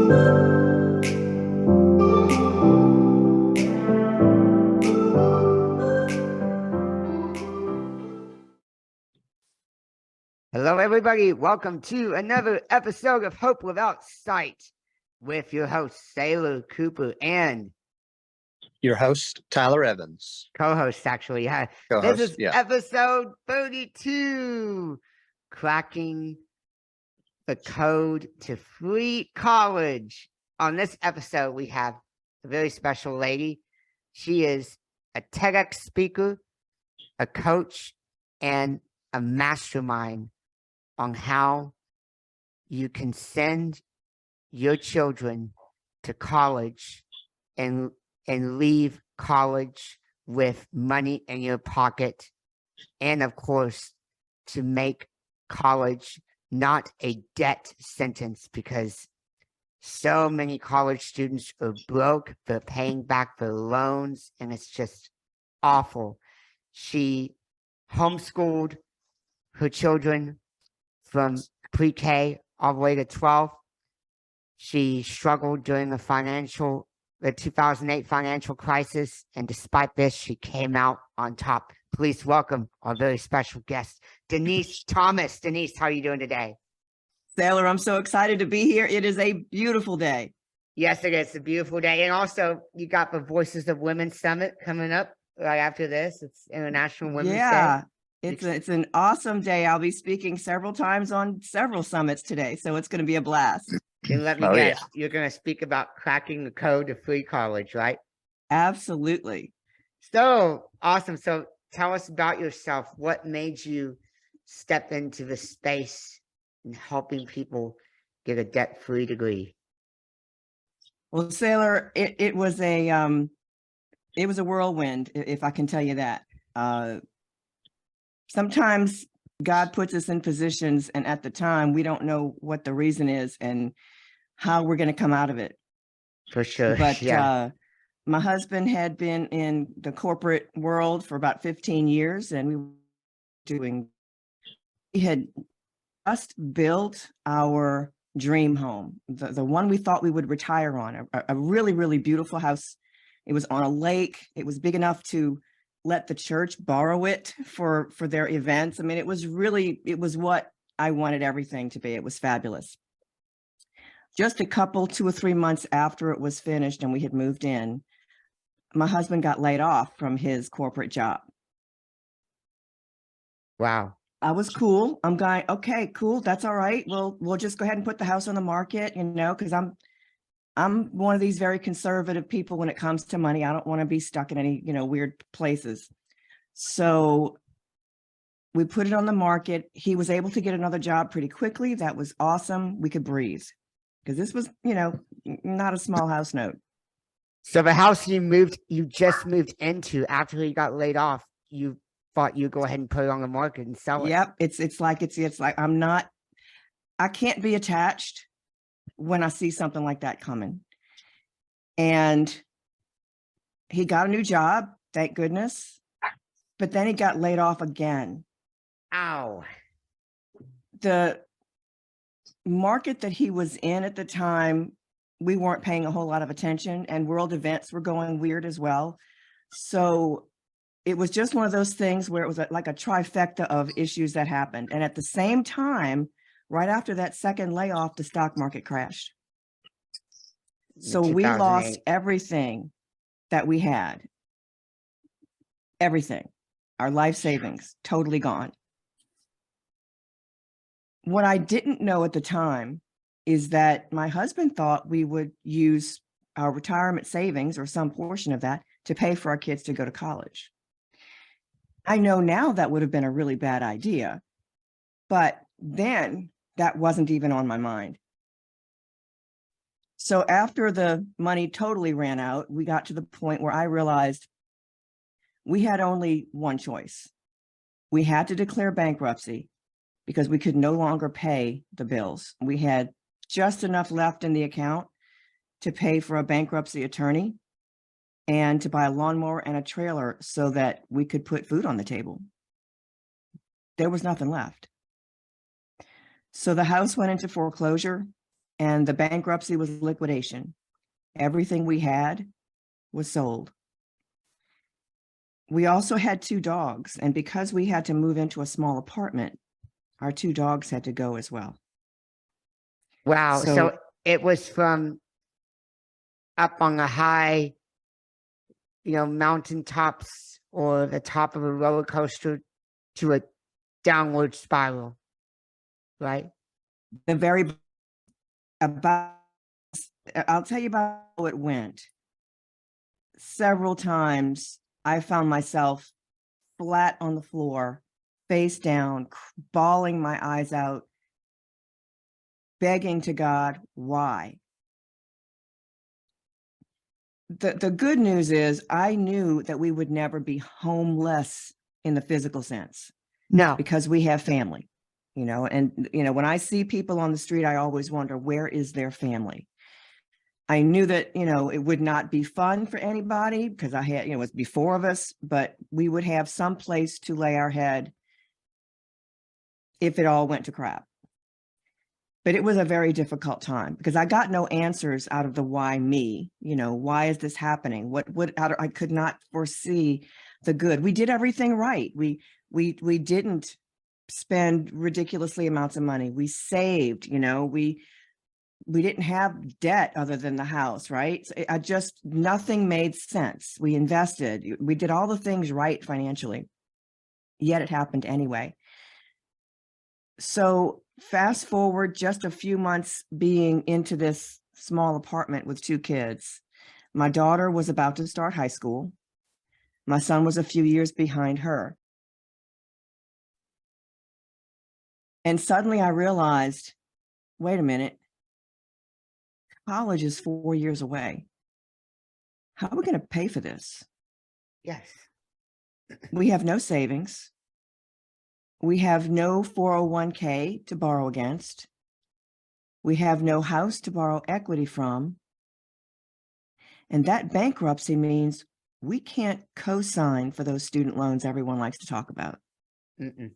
Hello, everybody. Welcome to another episode of Hope Without Sight with your host, Sailor Cooper, and your host, Tyler Evans. Co-host, actually. Yeah. Co-host, This is episode 32, Cracking the Code to Free College. On this episode, we have a very special lady. She is a TEDx speaker, a coach, and a mastermind on how you can send your children to college and leave college with money in your pocket, and of course to make college not a debt sentence, because so many college students are broke. They're paying back their loans and it's just awful. She homeschooled her children from pre-K all the way to 12. She struggled during the 2008 financial crisis, and despite this, she came out on top. Please welcome our very special guest, Denise Thomas. Denise, how are you doing today? Sailor, I'm so excited to be here. It is a beautiful day. Yes, it is a beautiful day. And also, you got the Voices of Women Summit coming up right after this. It's International Women's Day. It's an awesome day. I'll be speaking several times on several summits today, so it's going to be a blast. And let me guess, you're going to speak about cracking the code to free college, right? Absolutely. So awesome. So tell us about yourself. What made you step into the space and helping people get a debt-free degree? Well, Sailor, it was a whirlwind, if I can tell you that. Sometimes God puts us in positions, and at the time we don't know what the reason is and how we're going to come out of it. For sure. But my husband had been in the corporate world for about 15 years, and we had just built our dream home, the one we thought we would retire on, a really, really beautiful house. It was on a lake. It was big enough to let the church borrow it for their events. I mean, it was what I wanted everything to be. It was fabulous. Just 2 or 3 months after it was finished and we had moved in, my husband got laid off from his corporate job. Wow. I was cool. I'm going, okay, cool. That's all right. We'll just go ahead and put the house on the market, because I'm one of these very conservative people when it comes to money. I don't want to be stuck in any, weird places. So we put it on the market. He was able to get another job pretty quickly. That was awesome. We could breathe, because this was, not a small house note. So the house you just moved into after he got laid off, you thought you'd go ahead and put it on the market and sell it. Yep. It's like I can't be attached when I see something like that coming. And he got a new job, thank goodness, but then he got laid off again. Ow. The market that he was in at the time, we weren't paying a whole lot of attention, and world events were going weird as well. So it was just one of those things where it was like a trifecta of issues that happened. And at the same time, right after that second layoff, the stock market crashed. So we lost everything that we had. Everything. Our life savings, totally gone. What I didn't know at the time is that my husband thought we would use our retirement savings, or some portion of that, to pay for our kids to go to college. I know now that would have been a really bad idea, but then that wasn't even on my mind. So after the money totally ran out, we got to the point where I realized we had only one choice. We had to declare bankruptcy because we could no longer pay the bills. We had just enough left in the account to pay for a bankruptcy attorney and to buy a lawnmower and a trailer so that we could put food on the table. There was nothing left. So the house went into foreclosure. and the bankruptcy was liquidation. Everything we had was sold. We also had 2 dogs, and because we had to move into a small apartment, our 2 dogs had to go as well. Wow. So- So it was from up on a high, mountaintops or the top of a roller coaster to a downward spiral, right? The very about, I'll tell you about how it went. Several times I found myself flat on the floor, face down, bawling my eyes out, begging to God, why? The good news is I knew that we would never be homeless in the physical sense No. because we have family, and when I see people on the street, I always wonder, where is their family? I knew that, it would not be fun for anybody because I had, it was before of us, but we would have some place to lay our head if it all went to crap. But it was a very difficult time because I got no answers out of the why me, why is this happening? I could not foresee the good. We did everything right. We didn't spend ridiculously amounts of money. We saved, we didn't have debt other than the house, right? So nothing made sense. We invested, we did all the things right financially, yet it happened anyway. So fast forward just a few months being into this small apartment with 2 kids. My daughter was about to start high school. My son was a few years behind her. And suddenly I realized, wait a minute, college is 4 years away. How are we going to pay for this? Yes. We have no savings. We have no 401k to borrow against. We have no house to borrow equity from. And that bankruptcy means we can't co-sign for those student loans everyone likes to talk about. Mm-mm.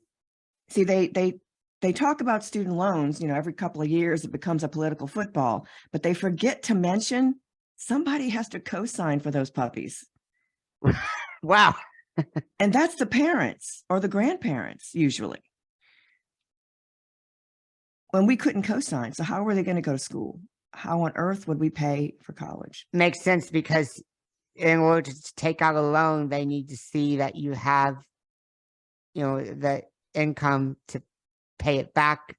See, they talk about student loans, every couple of years it becomes a political football, but they forget to mention somebody has to co-sign for those puppies. Wow. And that's the parents or the grandparents usually. When we couldn't co-sign, so how were they going to go to school? How on earth would we pay for college? Makes sense because in order to take out a loan, they need to see that you have, the income to pay it back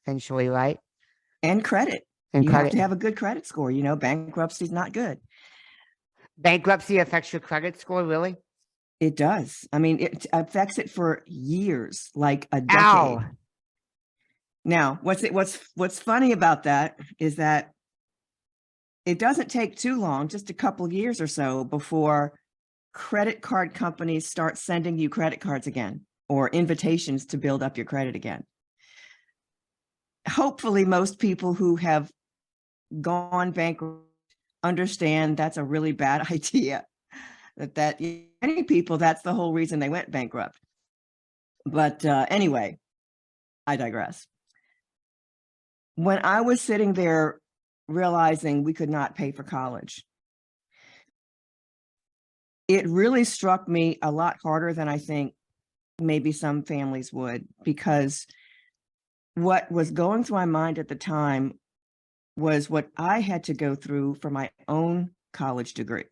eventually, right? And credit. And You have credit. to have a good credit score. Bankruptcy is not good. Bankruptcy affects your credit score, really? It does. I mean, it affects it for years, like a decade. Ow. Now, what's funny about that is that it doesn't take too long, just a couple of years or so, before credit card companies start sending you credit cards again or invitations to build up your credit again. Hopefully, most people who have gone bankrupt understand that's a really bad idea. That many people, that's the whole reason they went bankrupt. But anyway, I digress. When I was sitting there realizing we could not pay for college, it really struck me a lot harder than I think maybe some families would, because what was going through my mind at the time was what I had to go through for my own college degree.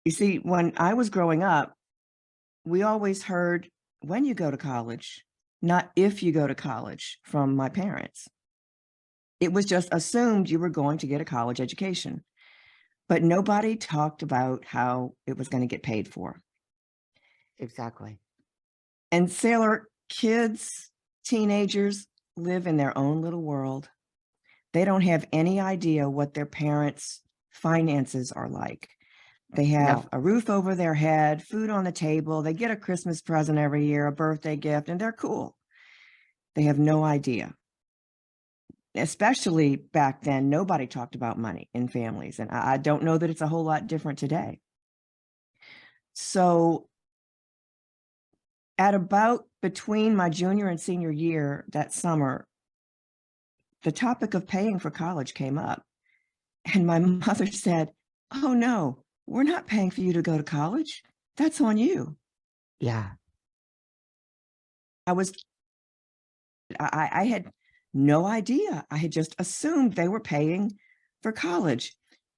You see, when I was growing up, we always heard when you go to college, not if you go to college, from my parents. It was just assumed you were going to get a college education, but nobody talked about how it was going to get paid for. Exactly. And Sailor, kids, teenagers live in their own little world. They don't have any idea what their parents' finances are like. They have No. a roof over their head, food on the table. They get a Christmas present every year, a birthday gift, and they're cool. They have no idea. Especially back then, nobody talked about money in families. And I don't know that it's a whole lot different today. So at about between my junior and senior year that summer, the topic of paying for college came up. And my mother said, "Oh, no, we're not paying for you to go to college. That's on you." Yeah. I had no idea. I had just assumed they were paying for college.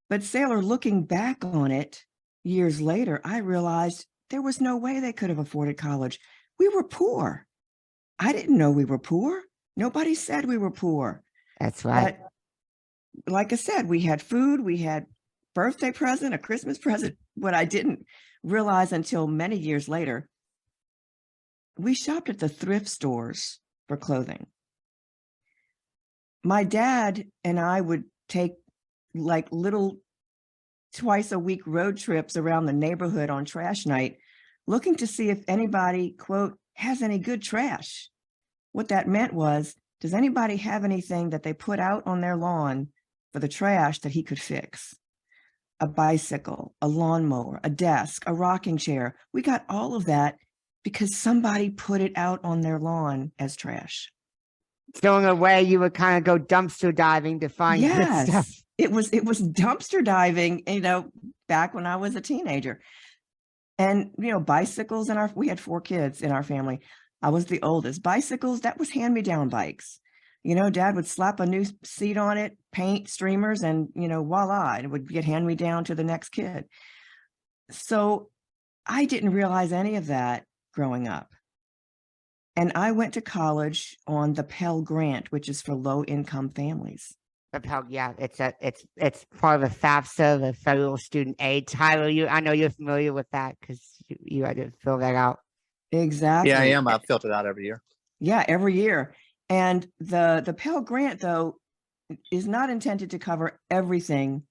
But Sailor, looking back on it years later, I realized there was no way they could have afforded college. We were poor. I didn't know we were poor. Nobody said we were poor. That's right. But like I said, we had food, we had birthday present, a Christmas present. What I didn't realize until many years later, we shopped at the thrift stores for clothing. My dad and I would take like little twice a week road trips around the neighborhood on trash night, looking to see if anybody, quote, has any good trash. What that meant was, does anybody have anything that they put out on their lawn for the trash that he could fix? A bicycle, a lawnmower, a desk, a rocking chair. We got all of that because somebody put it out on their lawn as trash. So in a way, you would kind of go dumpster diving to find good stuff. Yes, it was dumpster diving, back when I was a teenager. And, bicycles we had 4 kids in our family. I was the oldest. Bicycles, that was hand-me-down bikes. Dad would slap a new seat on it, paint streamers, and, voila, it would get hand-me-down to the next kid. So I didn't realize any of that growing up. And I went to college on the Pell Grant, which is for low-income families. Yeah, it's part of the FAFSA, the Federal Student Aid. Tyler, I know you're familiar with that because you had to fill that out. Exactly. Yeah, I am. I've filled it out every year. Yeah, every year. And the Pell Grant, though, is not intended to cover everything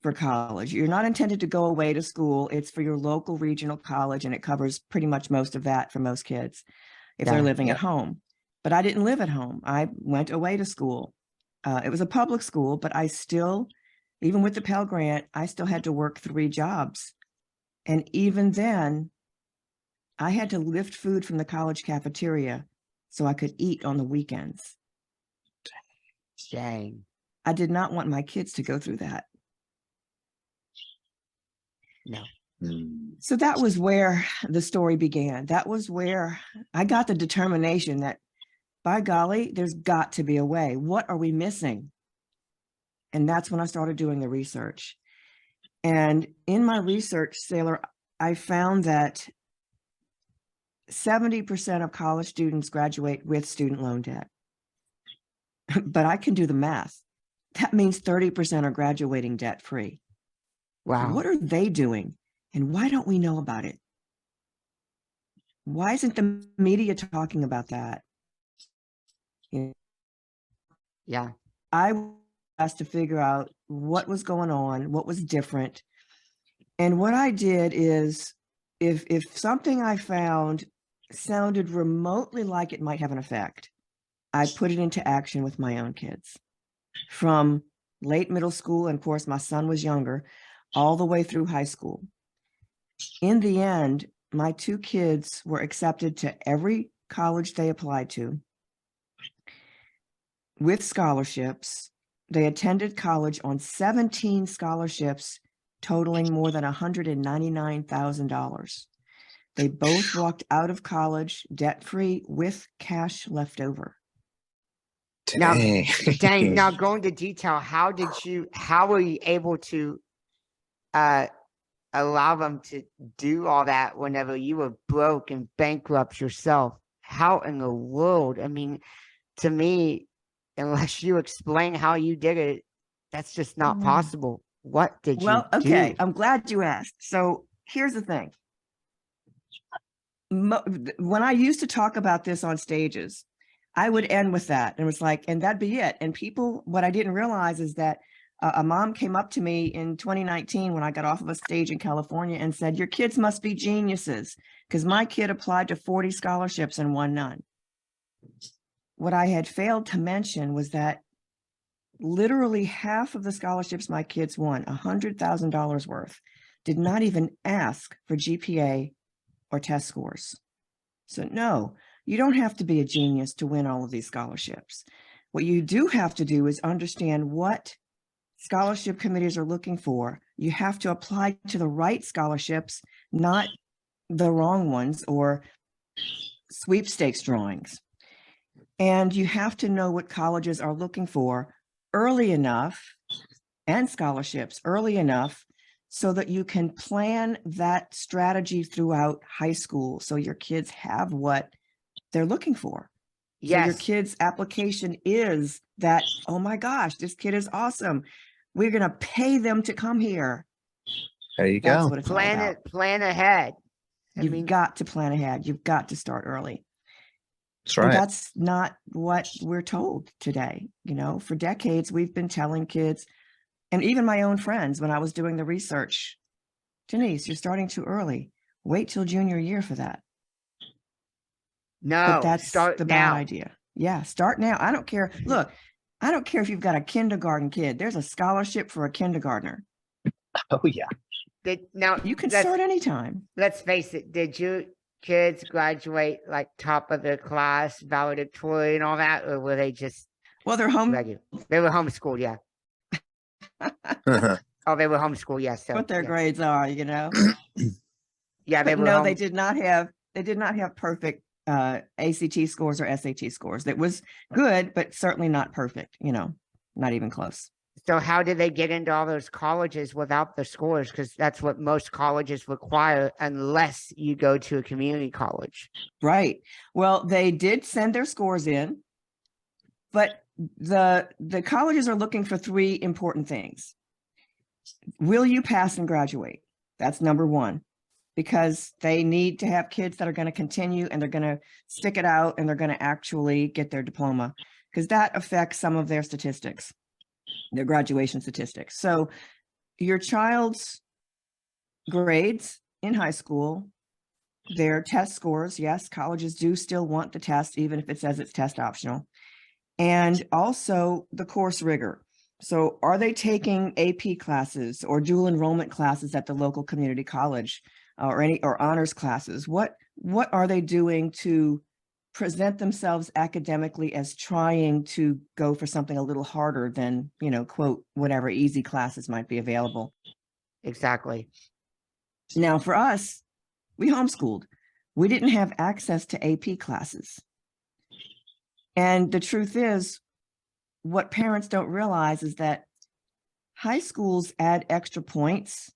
for college. You're not intended to go away to school. It's for your local regional college, and it covers pretty much most of that for most kids if they're living at home. But I didn't live at home. I went away to school. It was a public school, but I still, even with the Pell Grant, I still had to work 3 jobs. And even then, I had to lift food from the college cafeteria so I could eat on the weekends. Dang. I did not want my kids to go through that. No. So that was where the story began. That was where I got the determination that, by golly, there's got to be a way. What are we missing? And that's when I started doing the research. And in my research, Sailor, I found that 70% of college students graduate with student loan debt. But I can do the math. That means 30% are graduating debt-free. Wow. What are they doing? And why don't we know about it? Why isn't the media talking about that? Yeah. I was asked to figure out what was going on, what was different. And what I did is, if something I found sounded remotely like it might have an effect, I put it into action with my own kids. From late middle school, and of course my son was younger, all the way through high school. In the end, my 2 kids were accepted to every college they applied to with scholarships. They attended college on 17 scholarships, totaling more than $199,000. They both walked out of college debt-free with cash left over. Now, dang, now go into detail. How were you able to allow them to do all that whenever you were broke and bankrupt yourself? How in the world? I mean, to me, unless you explain how you did it, that's just not possible. What did you do? Well, okay, I'm glad you asked. So here's the thing. When I used to talk about this on stages, I would end with that. And it was like, and that'd be it. And people, what I didn't realize is that a mom came up to me in 2019 when I got off of a stage in California and said, "Your kids must be geniuses," because my kid applied to 40 scholarships and won none. What I had failed to mention was that literally half of the scholarships my kids won, $100,000 worth, did not even ask for GPA or test scores. So no, you don't have to be a genius to win all of these scholarships. What you do have to do is understand what scholarship committees are looking for. You have to apply to the right scholarships, not the wrong ones or sweepstakes drawings. And you have to know what colleges are looking for early enough, and scholarships early enough, so that you can plan that strategy throughout high school so your kids have what they're looking for. So your Yes. kid's application is that, oh my gosh, this kid is awesome. We're going to pay them to come here. There you That's go. what it's all Plan about. it, plan ahead. You've got to plan ahead. You've got to start early. That's And right. that's not what we're told today. You know, for decades, we've been telling kids, and even my own friends, when I was doing the research, Denise, you're starting too early. Wait till junior year for that. No, But that's start the now. bad idea. Yeah, start now. I don't care. Look, I don't care if you've got a kindergarten kid. There's a scholarship for a kindergartner. Oh, yeah. Now You can let's, start anytime. let's face it. Did your kids graduate like top of their class, valedictorian, and all that, or were they just Well, they're home, regular? They were homeschooled, yeah. Oh, they were homeschooled, yes. So what their yeah. grades are, you know. Yeah, they But were no, home. they did not have perfect ACT scores or SAT scores. That was good, but certainly not perfect, you know, not even close. So how did they get into all those colleges without the scores? Because that's what most colleges require, unless you go to a community college. Right. Well, they did send their scores in, but the colleges are looking for three important things. Will you pass and graduate? That's number one, because they need to have kids that are going to continue and they're going to stick it out and they're going to actually get their diploma, because that affects some of their statistics, their graduation statistics. So your child's grades in high school, their test scores, yes, colleges do still want the test, even if it says it's test optional, and also the course rigor. So are they taking AP classes or dual enrollment classes at the local community college, or honors classes? What are they doing to present themselves academically as trying to go for something a little harder than, you know, quote, whatever easy classes might be available? Exactly. Now, for us, we homeschooled. We didn't have access to AP classes. And the truth is, what parents don't realize is that high schools add extra points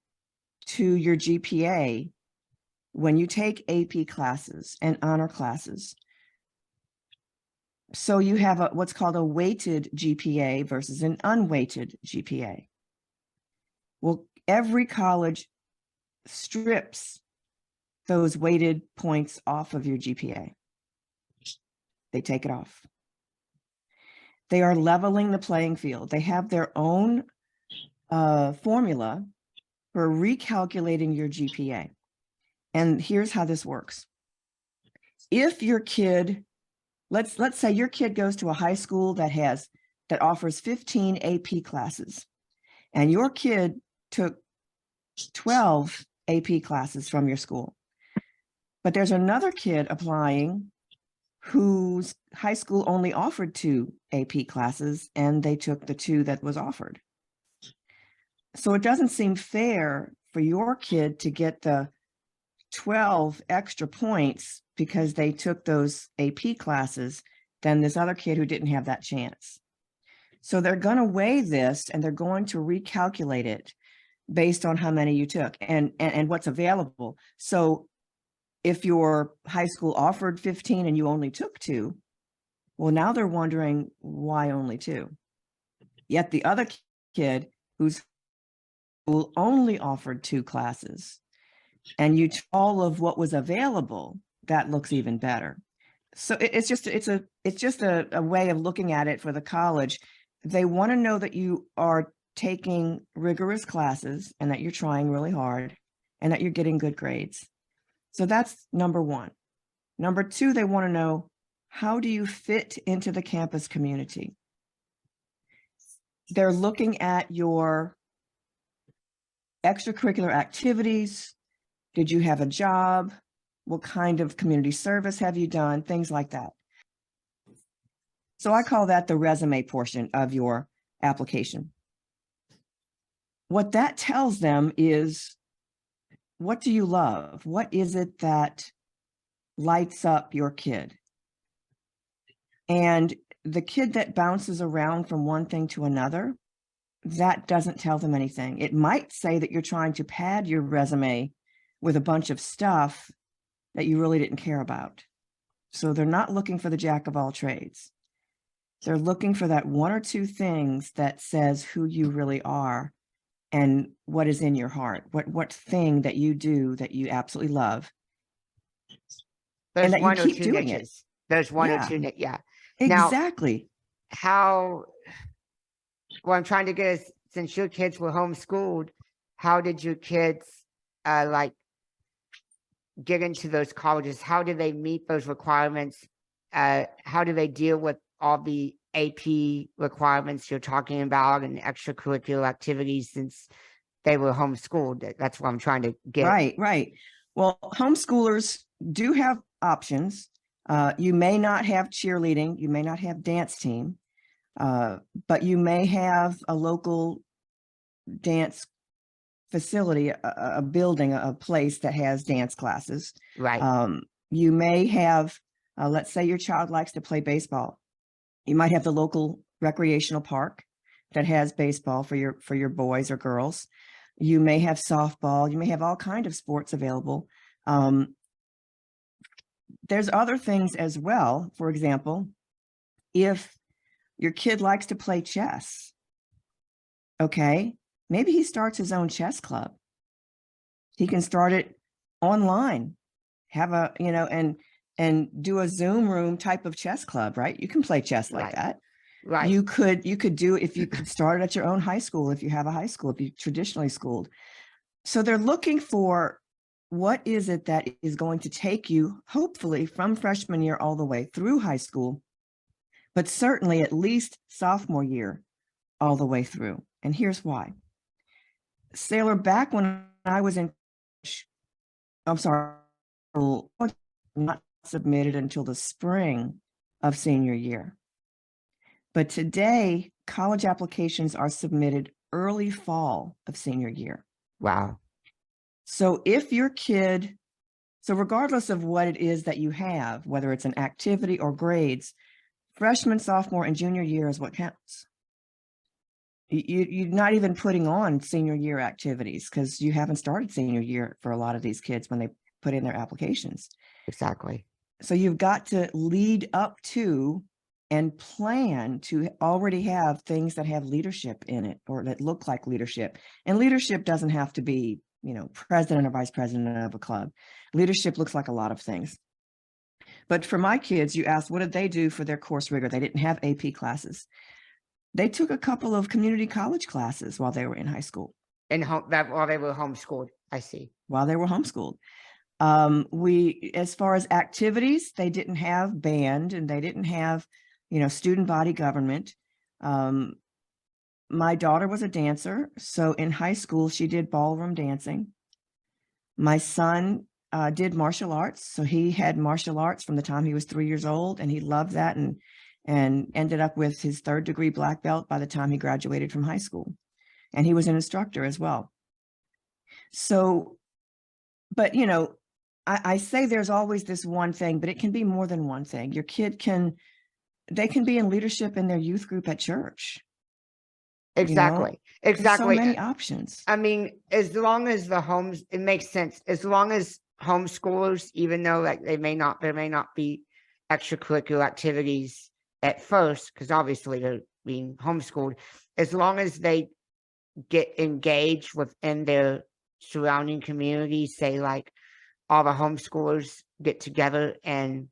to your GPA when you take AP classes and honor classes. So you have what's called a weighted GPA versus an unweighted GPA. Well, every college strips those weighted points off of your GPA. They take it off. They are leveling the playing field. They have their own formula for recalculating your GPA. And here's how this works. If your kid, let's say your kid goes to a high school that offers 15 AP classes, and your kid took 12 AP classes from your school, but there's another kid applying whose high school only offered 2 AP classes, and they took the 2 that was offered. So it doesn't seem fair for your kid to get the 12 extra points because they took those AP classes than this other kid who didn't have that chance. So they're going to weigh this and they're going to recalculate it based on how many you took and what's available. So if your high school offered 15 and you only took 2, well, now they're wondering why only 2. Yet the other kid whose school only offered 2 classes and you took all of what was available, that looks even better. So it's just a way of looking at it for the college. They want to know that you are taking rigorous classes and that you're trying really hard and that you're getting good grades. So that's number one. Number two, they want to know, how do you fit into the campus community? They're looking at your extracurricular activities. Did you have a job? What kind of community service have you done? Things like that. So I call that the resume portion of your application. What that tells them is, what do you love? What is it that lights up your kid? And the kid that bounces around from one thing to another, that doesn't tell them anything. It might say that you're trying to pad your resume with a bunch of stuff that you really didn't care about. So they're not looking for the jack of all trades. They're looking for that one or two things that says who you really are and what is in your heart. What thing that you do that you absolutely love. There's that you one or keep two doing it. niches. There's one or Yeah. two niches. Yeah. Now, Exactly. what I'm trying to get is, since your kids were homeschooled, how did your kids like get into those colleges? How do they meet those requirements? How do they deal with all the AP requirements you're talking about and extracurricular activities since they were homeschooled? That's what I'm trying to get. Right. Well, homeschoolers do have options. You may not have cheerleading, you may not have dance team, but you may have a local dance facility, a building, a place that has dance classes. Right. You may have, let's say your child likes to play baseball. You might have the local recreational park that has baseball for your boys or girls. You may have softball. You may have all kinds of sports available. There's other things as well. For example, if your kid likes to play chess, okay, maybe he starts his own chess club. He can start it online, have a, and do a Zoom room type of chess club, right? You can play chess like Right. that. Right. You could do, if you could start it at your own high school, if you have a high school, if you're traditionally schooled. So they're looking for, what is it that is going to take you, hopefully, from freshman year all the way through high school, but certainly at least sophomore year all the way through. And here's why. Sailor, back when I was in, I'm sorry, not submitted until the spring of senior year. But today, college applications are submitted early fall of senior year. Wow. So if your kid, so regardless of what it is that you have, whether it's an activity or grades, freshman, sophomore, and junior year is what counts. You're not even putting on senior year activities because you haven't started senior year for a lot of these kids when they put in their applications. Exactly. So you've got to lead up to and plan to already have things that have leadership in it or that look like leadership. And leadership doesn't have to be, president or vice president of a club. Leadership looks like a lot of things. But for my kids, you asked, what did they do for their course rigor? They didn't have AP classes. They took a couple of community college classes while they were in high school. While they were homeschooled, I see. While they were homeschooled. As far as activities, they didn't have band and they didn't have, student body government. My daughter was a dancer. So in high school, she did ballroom dancing. My son did martial arts. So he had martial arts from the time he was 3 years old, and he loved that and ended up with his 3rd degree black belt by the time he graduated from high school. And he was an instructor as well. So, but, I say there's always this one thing, but it can be more than one thing. Your kid they can be in leadership in their youth group at church. Exactly. There's Exactly. so many options. I mean, as long as it makes sense. As long as homeschoolers, even though there may not be extracurricular activities at first, because obviously they're being homeschooled, as long as they get engaged within their surrounding community, say like all the homeschoolers get together and,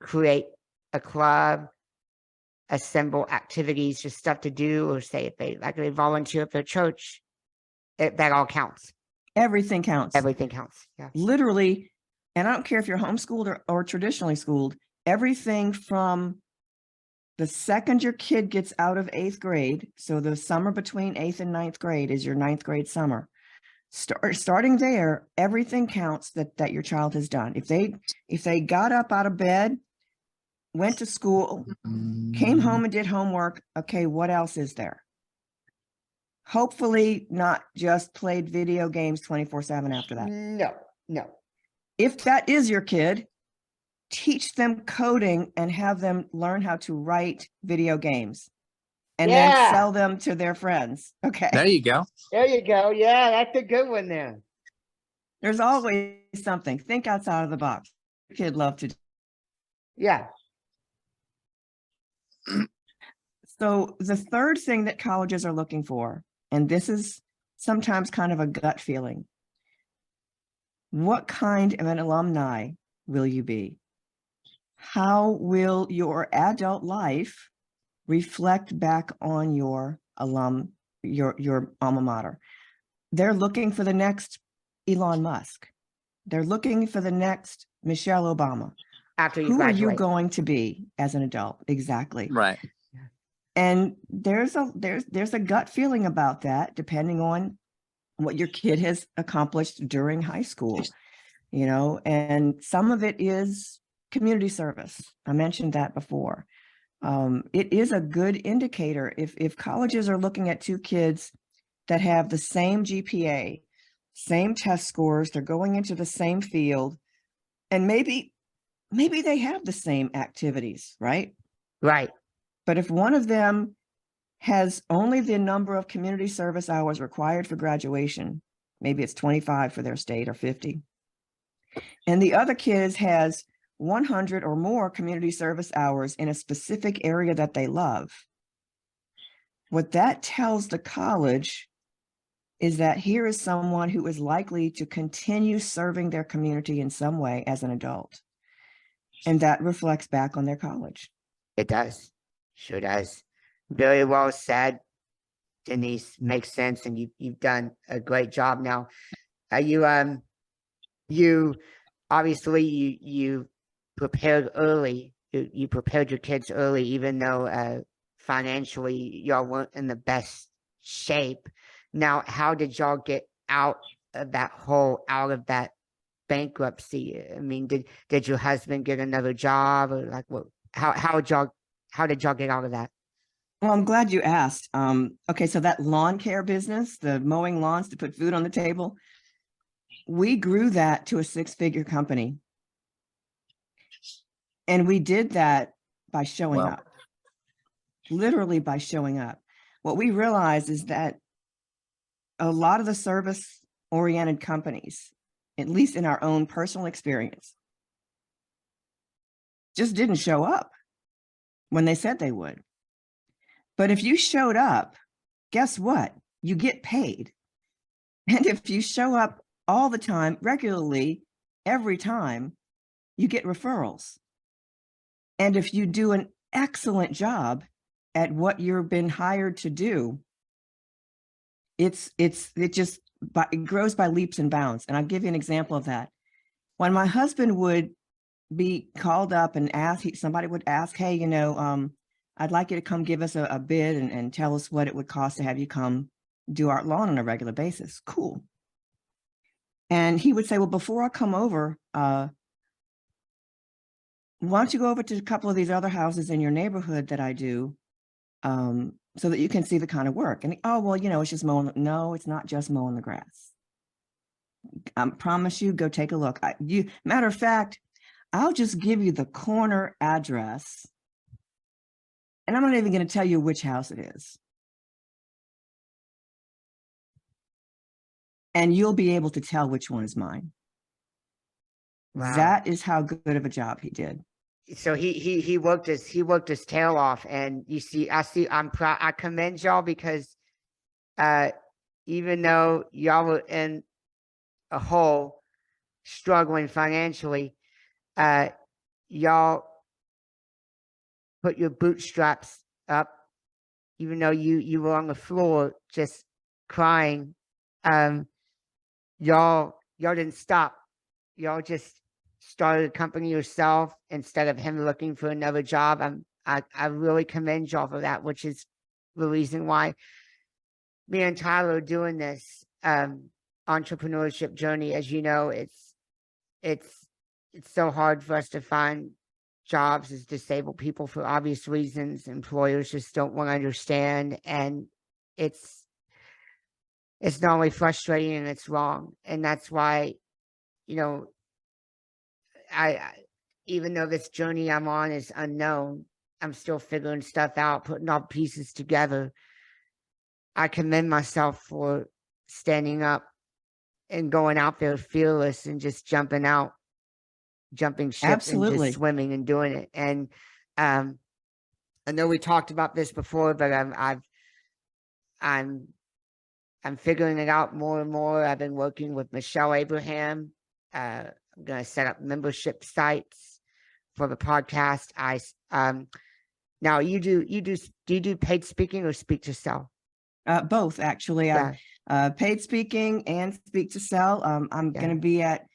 create a club, assemble activities, just stuff to do, or say if they volunteer at their church, that all counts. Everything counts. Everything counts. Yeah. Literally. And I don't care if you're homeschooled or traditionally schooled, everything from the second your kid gets out of 8th grade. So the summer between 8th and 9th grade is your 9th grade summer. Starting there, everything counts that your child has done. If they got up out of bed went to school, came home and did homework. Okay, what else is there? Hopefully not just played video games 24/7 after that. No. If that is your kid, teach them coding and have them learn how to write video games and then Yeah. sell them to their friends. Okay. There you go. There you go. Yeah, that's a good one there. There's always something. Think outside of the box. Your kid love to do. Yeah. So the third thing that colleges are looking for, and this is sometimes kind of a gut feeling, what kind of an alumni will you be? How will your adult life reflect back on your your alma mater? They're looking for the next Elon Musk. They're looking for the next Michelle Obama. After you Who are graduate. you going to be as an adult? Exactly. Right. And there's a gut feeling about that, depending on what your kid has accomplished during high school, you know, and some of it is community service. I mentioned that before. It is a good indicator if colleges are looking at two kids that have the same GPA, same test scores, they're going into the same field, and maybe they have the same activities, right? Right. But if one of them has only the number of community service hours required for graduation, maybe it's 25 for their state or 50, and the other kid has 100 or more community service hours in a specific area that they love, what that tells the college is that here is someone who is likely to continue serving their community in some way as an adult. And that reflects back on their college. It does. Sure does. Very well said, Denise. Makes sense, and you've done a great job. Now, you obviously you prepared early. You prepared your kids early, even though financially y'all weren't in the best shape. Now, how did y'all get out of that hole, out of that bankruptcy? I mean, did your husband get another job, or like what? How did y'all get out of that? Well, I'm glad you asked. Okay, so that lawn care business, the mowing lawns to put food on the table, we grew that to a 6-figure company. And we did that by showing up, literally by showing up. What we realized is that a lot of the service-oriented companies, at least in our own personal experience, just didn't show up when they said they would. But if you showed up, guess what? You get paid. And if you show up all the time, regularly, every time, you get referrals. And if you do an excellent job at what you've been hired to do, it grows by leaps and bounds. And I'll give you an example of that. When my husband would be called up and somebody would ask, hey, you know, I'd like you to come give us a bid and tell us what it would cost to have you come do our lawn on a regular basis. Cool. And he would say, well, before I come over, why don't you go over to a couple of these other houses in your neighborhood that I do, so that you can see the kind of work. And oh, well, you know, it's just mowing. No, it's not just mowing the grass. I promise you, go take a look. Matter of fact, I'll just give you the corner address, and I'm not even going to tell you which house it is. And you'll be able to tell which one is mine. Wow. That is how good of a job he did. So he worked his tail off, and I'm proud. I commend y'all because even though y'all were in a hole, struggling financially, y'all put your bootstraps up, even though you were on the floor just crying. Y'all didn't stop. Y'all just started a company yourself instead of him looking for another job. I really commend y'all for that, which is the reason why me and Tyler are doing this entrepreneurship journey. As you know, it's so hard for us to find jobs as disabled people for obvious reasons. Employers just don't want to understand, and it's not only frustrating and it's wrong. And that's why, you know, I even though this journey I'm on is unknown, I'm still figuring stuff out, putting all pieces together. I commend myself for standing up and going out there fearless and just jumping ship and Absolutely. just swimming and doing it. And I know we talked about this before, but I'm figuring it out more and more. I've been working with Michelle Abraham. I'm going to set up membership sites for the podcast. Now do you do paid speaking or speak to sell? Both, actually. Yeah. Paid speaking and speak to sell. I'm going to be at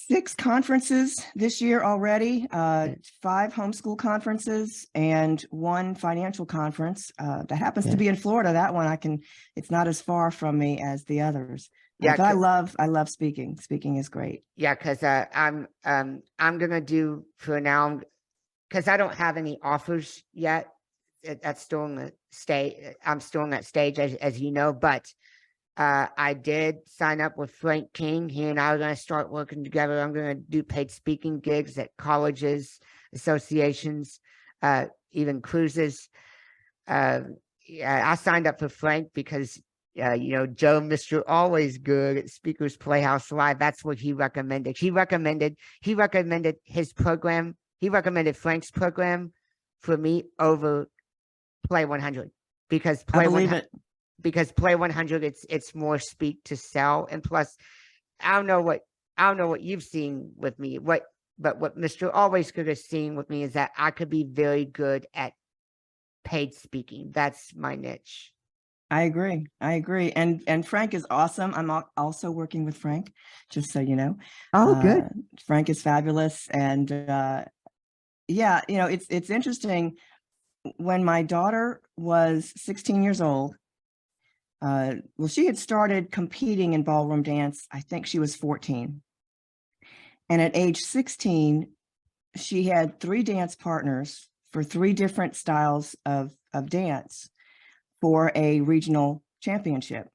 6 conferences this year already, 5 homeschool conferences and 1 financial conference that happens to be in Florida. That one it's not as far from me as the others. But I love speaking. Speaking is great. Yeah, because I'm gonna do for now, because I don't have any offers yet. That's still in the stage. I'm still in that stage, as you know, but I did sign up with Frank King. He and I are going to start working together. I'm going to do paid speaking gigs at colleges, associations, even cruises. Yeah, I signed up for Frank because, Joe, Mr. Always Good at Speakers Playhouse Live. That's what he recommended. He recommended his program. He recommended Frank's program for me over Play 100 because Play 100. Because Play 100, it's more speak to sell, and plus, I don't know what you've seen with me. But what Mr. Always Good has seen with me is that I could be very good at paid speaking. That's my niche. I agree. And Frank is awesome. I'm also working with Frank, just so you know. Oh, good. Frank is fabulous, and it's interesting. When my daughter was 16 years old. She had started competing in ballroom dance. I think she was 14. And at age 16, she had 3 dance partners for 3 different styles of dance for a regional championship.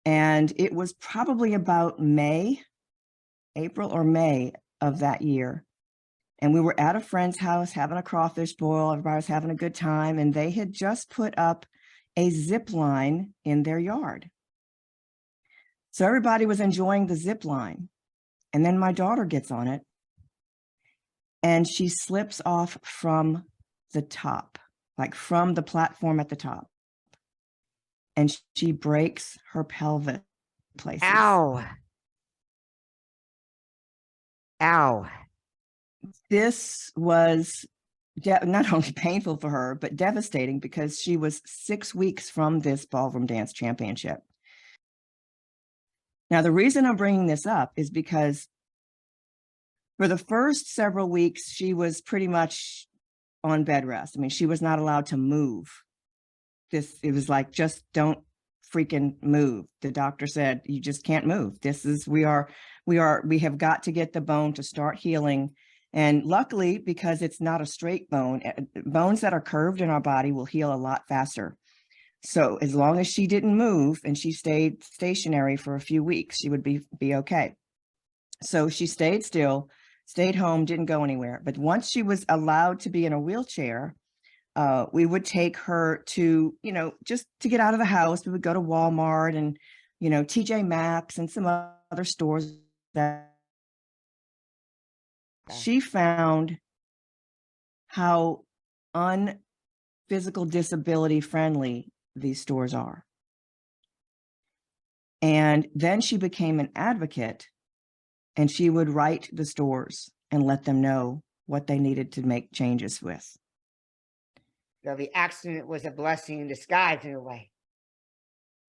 And it was probably about April or May of that year. And we were at a friend's house having a crawfish boil. Everybody was having a good time. And they had just put up a zip line in their yard. So everybody was enjoying the zip line. And then my daughter gets on it and she slips off from the top, like from the platform at the top. And she breaks her pelvis places. Ow. This was not only painful for her, but devastating because she was 6 weeks from this ballroom dance championship. Now, the reason I'm bringing this up is because for the first several weeks, she was pretty much on bed rest. I mean, she was not allowed to move. It was like, just don't freaking move. The doctor said, you just can't move. We have got to get the bone to start healing. And luckily, because it's not a straight bone, bones that are curved in our body will heal a lot faster. So as long as she didn't move and she stayed stationary for a few weeks, she would be okay. So she stayed still, stayed home, didn't go anywhere. But once she was allowed to be in a wheelchair, we would take her to, just to get out of the house. We would go to Walmart and, TJ Maxx and some other stores that she found how unphysical disability friendly these stores are. And then she became an advocate, and she would write the stores and let them know what they needed to make changes with. So the accident was a blessing in disguise in a way.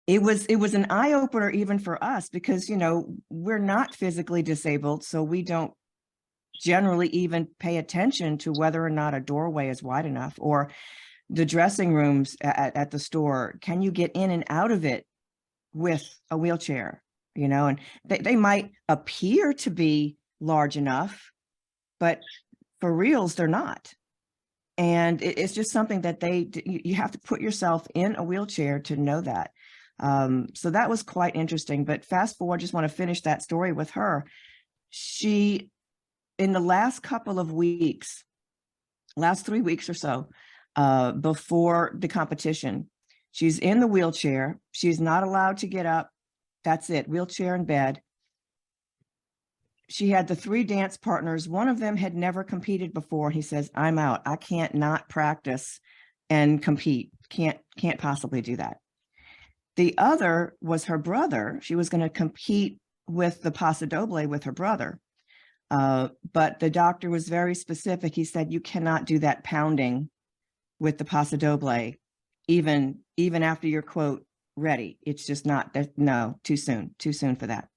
It was an eye opener even for us because, we're not physically disabled, so we don't generally even pay attention to whether or not a doorway is wide enough, or the dressing rooms at the store. Can you get in and out of it with a wheelchair? And they might appear to be large enough, but for reals, they're not. And it's just something that you have to put yourself in a wheelchair to know that. So that was quite interesting. But fast forward, just want to finish that story with her. She, in the last couple of weeks, last 3 weeks or so, before the competition, she's in the wheelchair. She's not allowed to get up. That's it, wheelchair in bed. She had the 3 dance partners. One of them had never competed before. He says, I'm out. I can't not practice and compete. Can't possibly do that. The other was her brother. She was going to compete with the paso doble with her brother. But the doctor was very specific. He said, you cannot do that pounding with the paso doble, even after you're, quote, ready. It's just not, no, too soon for that.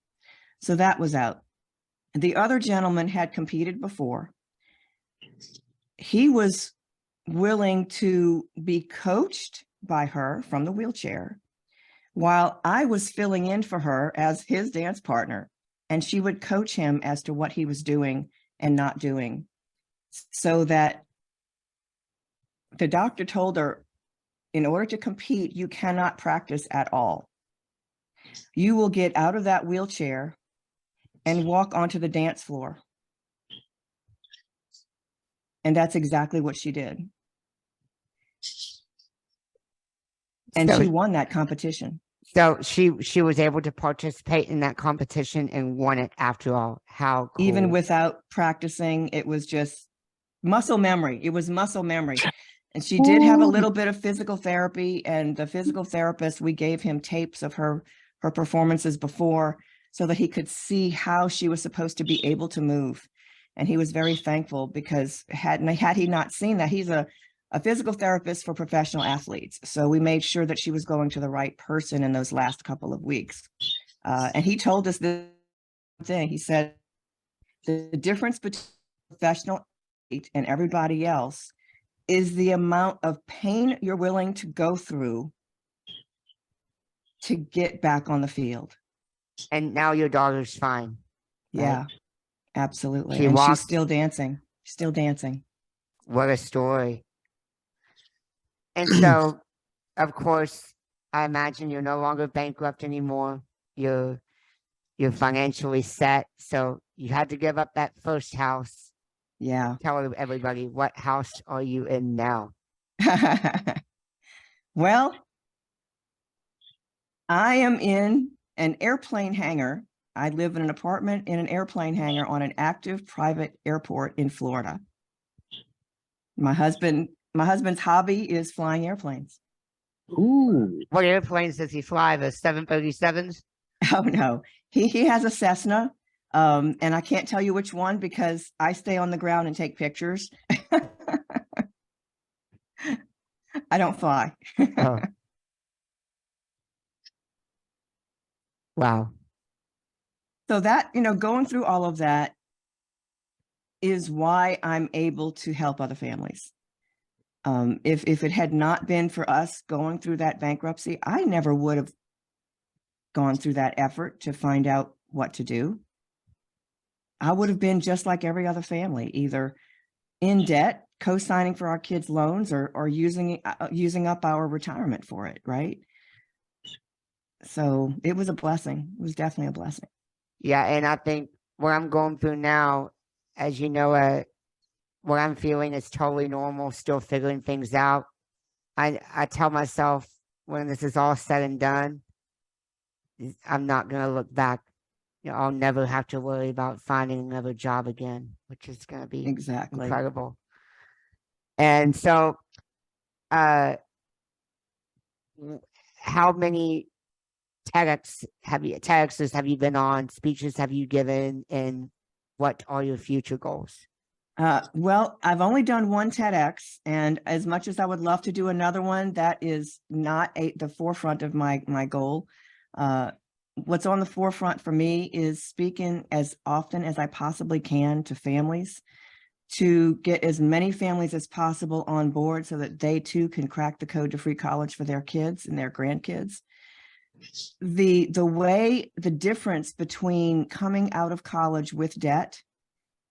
So that was out. The other gentleman had competed before. He was willing to be coached by her from the wheelchair while I was filling in for her as his dance partner, and she would coach him as to what he was doing and not doing, so that the doctor told her, in order to compete, you cannot practice at all. You will get out of that wheelchair and walk onto the dance floor. And that's exactly what she did. And So- she won that competition. So she was able to participate in that competition and won it after all. How cool. Even without practicing, it was just muscle memory. It was muscle memory. And she did have a little bit of physical therapy, and the physical therapist, we gave him tapes of her performances before, so that he could see how she was supposed to be able to move. And he was very thankful, because had he not seen that, he's a physical therapist for professional athletes. So we made sure that she was going to the right person in those last couple of weeks. And he told us this thing. He said, the difference between professional athlete and everybody else is the amount of pain you're willing to go through to get back on the field. And now your daughter's fine. Yeah, Right. absolutely. She And walked- she's still dancing, What a story. And so, of course, I imagine you're no longer bankrupt anymore. You're financially set. So you had to give up that first house. Yeah. Tell everybody, what house are you in now? Well, I am in an airplane hangar. I live in an apartment in an airplane hangar on an active private airport in Florida. My husband's hobby is flying airplanes. Ooh. What airplanes does he fly? The 737s? Oh no, he has a Cessna. And I can't tell you which one, because I stay on the ground and take pictures. I don't fly. Oh. Wow. So that, going through all of that is why I'm able to help other families. If it had not been for us going through that bankruptcy, I never would have gone through that effort to find out what to do. I would have been just like every other family, either in debt, co-signing for our kids' loans, or using up our retirement for it, right? So it was a blessing. It was definitely a blessing. Yeah, and I think what I'm going through now, as you know, what I'm feeling is totally normal, still figuring things out. I tell myself, when this is all said and done, I'm not going to look back. I'll never have to worry about finding another job again, which is going to be Exactly. incredible. And so, how many TEDx's have you been on? Speeches have you given? And what are your future goals? Well, I've only done one TEDx, and as much as I would love to do another one, that is not the forefront of my goal. What's on the forefront for me is speaking as often as I possibly can to families, to get as many families as possible on board so that they too can crack the code to free college for their kids and their grandkids. The difference between coming out of college with debt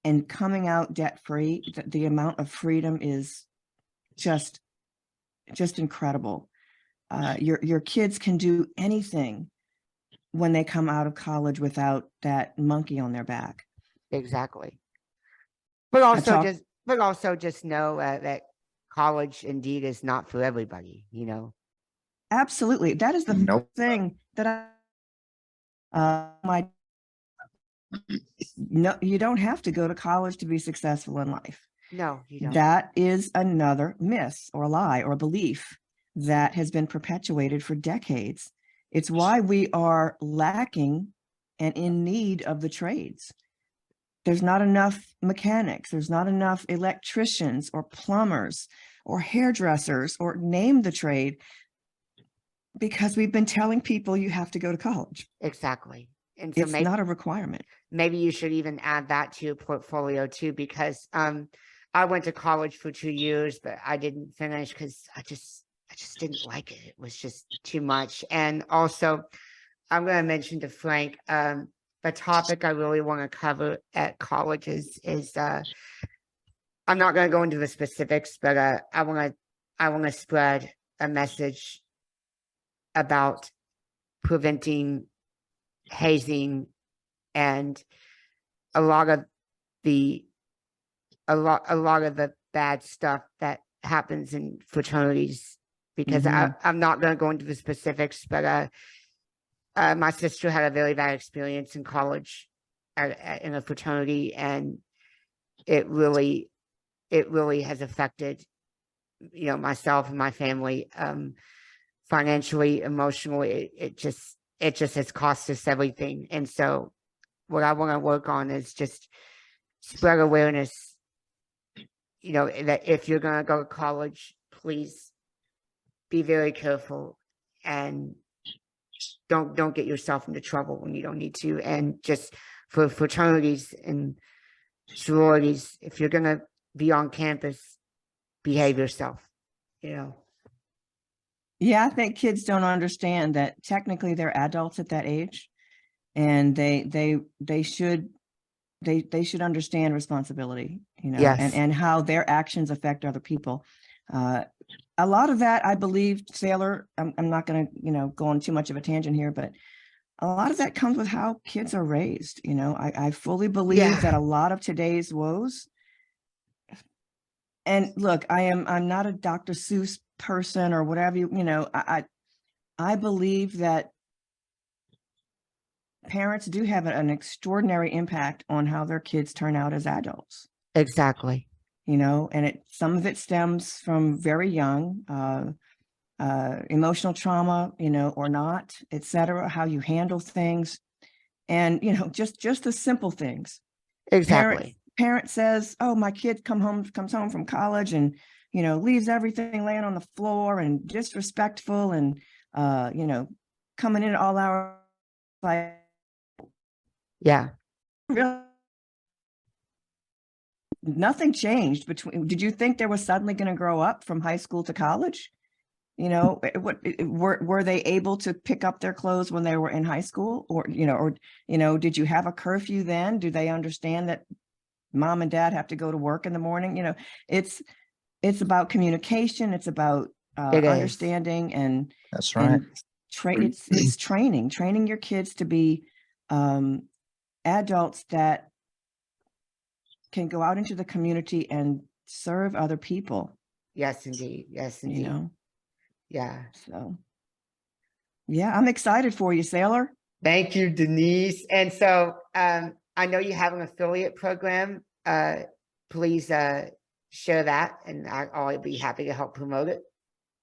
and coming out debt-free, the amount of freedom is just incredible. Your kids can do anything when they come out of college without that monkey on their back. Exactly. But also just know that college indeed is not for everybody, you know. Absolutely. That is the Nope. thing that no, you don't have to go to college to be successful in life. No, you don't. That is another myth or lie or belief that has been perpetuated for decades. It's why we are lacking and in need of the trades. There's not enough mechanics. There's not enough electricians or plumbers or hairdressers or name the trade, because we've been telling people you have to go to college. Exactly. And so It's not a requirement. maybe you should even add that to your portfolio too, because I went to college for 2 years, but I didn't finish because I just didn't like it. It was just too much. And also, I'm going to mention to Frank, the topic I really want to cover at colleges is I'm not going to go into the specifics, but I want to spread a message about preventing hazing and a lot of the bad stuff that happens in fraternities, because I'm not going to go into the specifics, but my sister had a very bad experience in college in a fraternity, and it really has affected, you know, myself and my family, financially, emotionally. It just has cost us everything. And so what I want to work on is just spread awareness, you know, that if you're going to go to college, please be very careful and don't get yourself into trouble when you don't need to. And just for fraternities and sororities, if you're going to be on campus, behave yourself, you know. Yeah, I think kids don't understand that technically they're adults at that age, and they should understand responsibility, you know, Yes. and how their actions affect other people. A lot of that, I believe, Sailor, I'm not going to, you know, go on too much of a tangent here, but a lot of that comes with how kids are raised. You know, I fully believe that a lot of today's woes, and look, I'm not a Dr. Seuss person or whatever, you know, I believe that parents do have an extraordinary impact on how their kids turn out as adults. Exactly. You know, and some of it stems from very young, emotional trauma, you know, or not, etc., how you handle things. And, you know, just the simple things. Exactly. Parent says, oh, my kid comes home from college and, you know, leaves everything laying on the floor and disrespectful and, you know, coming in at all hours. Like, yeah. Really? Nothing changed between. Did you think they were suddenly going to grow up from high school to college? You know, were they able to pick up their clothes when they were in high school, or did you have a curfew then? Do they understand that mom and dad have to go to work in the morning? You know, it's about communication. It's about understanding and that's right. And it's training your kids to be adults that can go out into the community and serve other people. Yes, indeed. Yes, indeed. You know? Yeah. So, yeah, I'm excited for you, Sailor. Thank you, Denise. And so I know you have an affiliate program. Please share that, and I'll be happy to help promote it.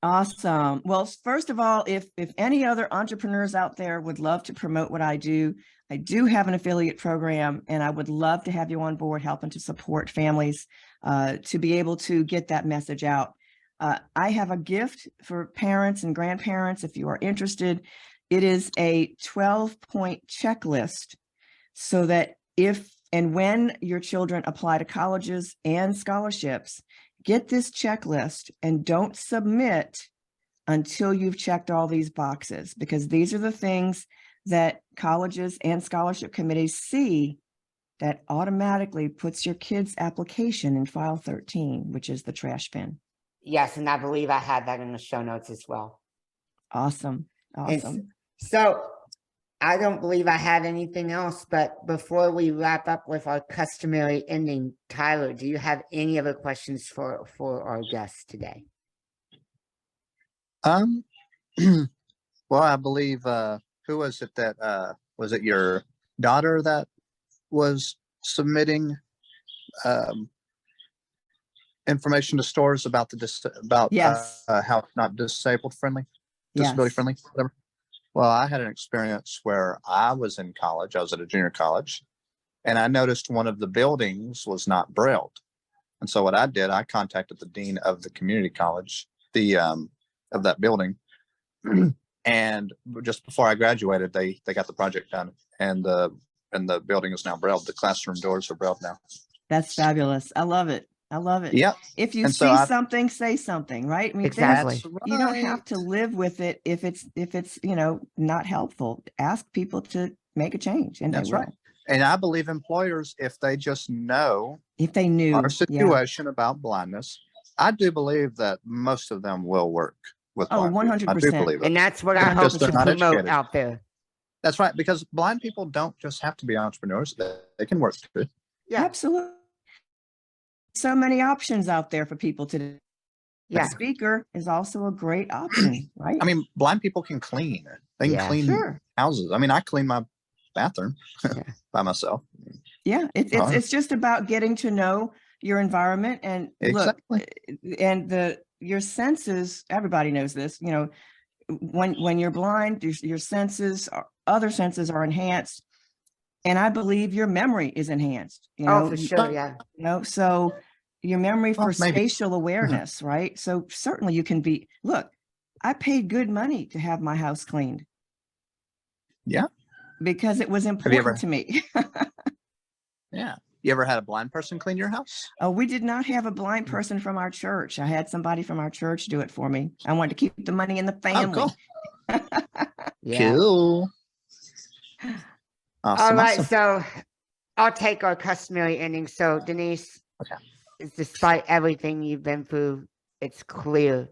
Awesome. Well, first of all, if any other entrepreneurs out there would love to promote what I do have an affiliate program, and I would love to have you on board helping to support families to be able to get that message out. I have a gift for parents and grandparents if you are interested. It is a 12-point checklist so that if and when your children apply to colleges and scholarships, get this checklist and don't submit until you've checked all these boxes, because these are the things that colleges and scholarship committees see that automatically puts your kid's application in file 13, which is the trash bin. Yes, and I believe I had that in the show notes as well. Awesome. And Awesome. so I don't believe I had anything else, but before we wrap up with our customary ending, Tyler, do you have any other questions for our guests today? Well, I believe, who was it that, was it your daughter that was submitting, information to stores about Yes. how it's not disability friendly, whatever. Well, I had an experience where I was in college. I was at a junior college, and I noticed one of the buildings was not brailled. And so what I did, I contacted the dean of the community college, of that building. And just before I graduated, they got the project done, and the building is now brailled. The classroom doors are brailled now. That's fabulous. I love it. I love it. Yeah. If you And so see something, say something, right? I mean, Exactly. That's you don't have right. to live with it if it's not helpful. Ask people to make a change, and That's they will. right. And I believe employers, if they just know If they knew. our Yeah. situation about blindness, I do believe that most of them will work with Oh, blind people. I do 100%. believe it. And that's what I hope Because they're to not promote educated. out there. That's right. Because blind people don't just have to be entrepreneurs. They can work too. Yeah. Absolutely. So many options out there for people to. Yeah. A speaker is also a great option, right? I mean, blind people can clean. They can Yeah. clean Sure. houses. I mean, I clean my bathroom Yeah. by myself. Yeah, Right. it's just about getting to know your environment and Exactly. look, and your senses. Everybody knows this. When you're blind, your senses, other senses are enhanced, and I believe your memory is enhanced. Oh, for sure. Yeah. So your memory for Well, maybe. spatial awareness, right? So certainly you can be. Look, I paid good money to have my house cleaned. Yeah. Because it was you important ever- to me. Yeah. You ever had a blind person clean your house? We did not have a blind person from our church. I had somebody from our church do it for me. I wanted to keep the money in the family. Oh, cool. Yeah. Cool. Awesome. All right. Awesome. So I'll take our customary ending. So Denise, Okay. despite everything you've been through, it's clear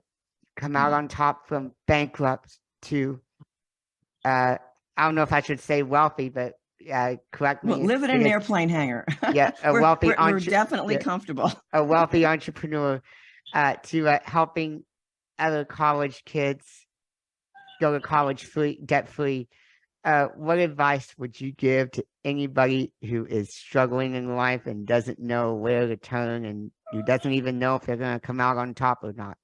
come out on top from bankrupt to, I don't know if I should say wealthy, but correct me. Well, living in an airplane hangar. Yeah, a wealthy we're definitely yeah. comfortable. A wealthy entrepreneur to helping other college kids go to college free, debt free. What advice would you give to anybody who is struggling in life and doesn't know where to turn and who doesn't even know if they're going to come out on top or not?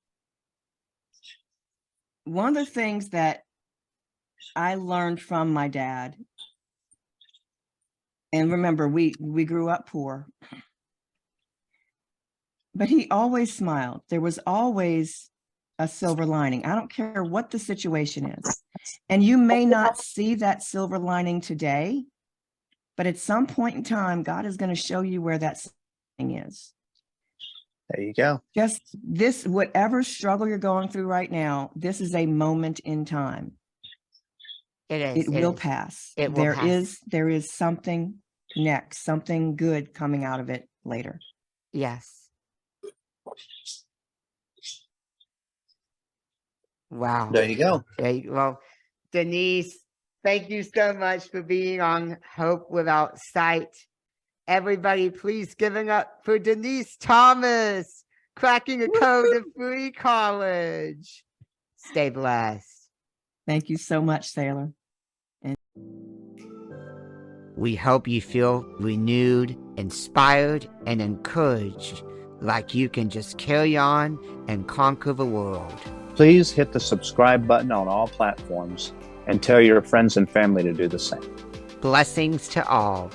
One of the things that I learned from my dad, and remember, we grew up poor, but he always smiled. There was always a silver lining. I don't care what the situation is. And you may not see that silver lining today, but at some point in time, God is going to show you where that thing is. There you go. Just this, whatever struggle you're going through right now, this is a moment in time. It is. It will pass. It will pass. There is something next, something good coming out of it later. Yes. Wow. There you go. Well, Denise, thank you so much for being on Hope Without Sight. Everybody, please give it up for Denise Thomas, cracking a code to free college. Stay blessed. Thank you so much, Sailor. We hope you feel renewed, inspired, and encouraged, like you can just carry on and conquer the world. Please hit the subscribe button on all platforms and tell your friends and family to do the same. Blessings to all.